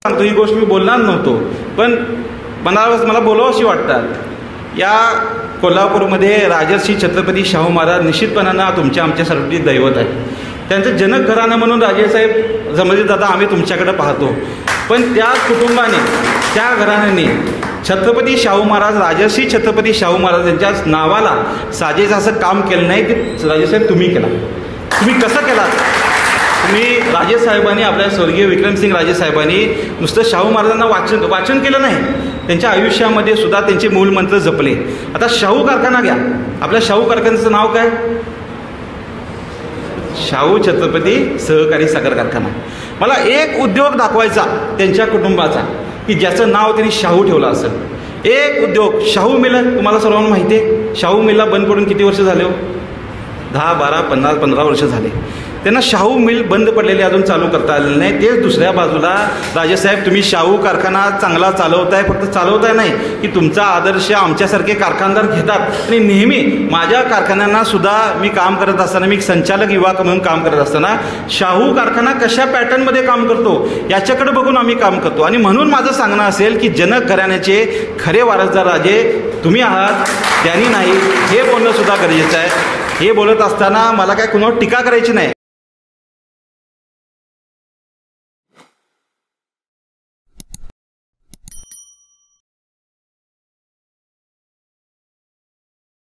सांगतो, ही गोष्ट मी बोलणार नव्हतो, पण मला बोलावं अशी वाटतात. या कोल्हापूरमध्ये राजर्षी छत्रपती शाहू महाराज निश्चितपणानं तुमच्या आमच्यासाठी दैवत आहे. त्यांचं जनक घराणं म्हणून राजेसाहेब जमलेत दादा आम्ही तुमच्याकडे पाहतो, पण त्या कुटुंबाने त्या घराण्याने छत्रपती शाहू महाराज राजर्षी छत्रपती शाहू महाराज यांच्या नावाला साजेचं असं काम केलं नाही. ते राजेसाहेब तुम्ही केला. तुम्ही कसं केलात? तुम्ही राजेसाहेबांनी आपल्या स्वर्गीय विक्रमसिंग राजेसाहेबांनी नुसतं शाहू महाराजांना वाचन केलं नाही, त्यांच्या आयुष्यामध्ये सुद्धा त्यांचे मूलमंत्र जपले. आता शाहू कारखाना घ्या, आपल्या शाहू कारखान्याचं नाव काय? शाहू छत्रपती सहकारी साखर कारखाना. मला एक उद्योग दाखवायचा त्यांच्या कुटुंबाचा की ज्याचं नाव त्यांनी शाहू ठेवलं असेल. एक उद्योग. शाहू मिल तुम्हाला सर्वांना माहिती आहे, शाहू मिलला बंद पडून किती वर्ष झाले हो? 10, 12, 15 वर्ष झाले. त्यांना शाहू मिल बंद पडलेले अजून चालू करता आलेलं नाही. तेच दुसऱ्या बाजूला राजेसाहेब तुम्ही शाहू कारखाना चांगला चालवताय, फक्त चालवताय नाही की तुमचा आदर्श आमच्यासारखे कारखानदार घेतात. आणि नेहमी माझ्या कारखान्यांना सुद्धा मी काम करत असताना, मी संचालक युवा म्हणून काम करत असताना शाहू कारखाना कशा पॅटर्नमध्ये काम करतो याच्याकडे बघून आम्ही काम करतो. आणि म्हणून माझं सांगणं असेल की जनक घराण्याचे खरे वारसदार राजे तुम्ही आहात, त्यांनी नाही, हे बोलणं सुद्धा गरजेचं आहे. हे बोलत असताना मला काय कुणावर टीका करायची नाही.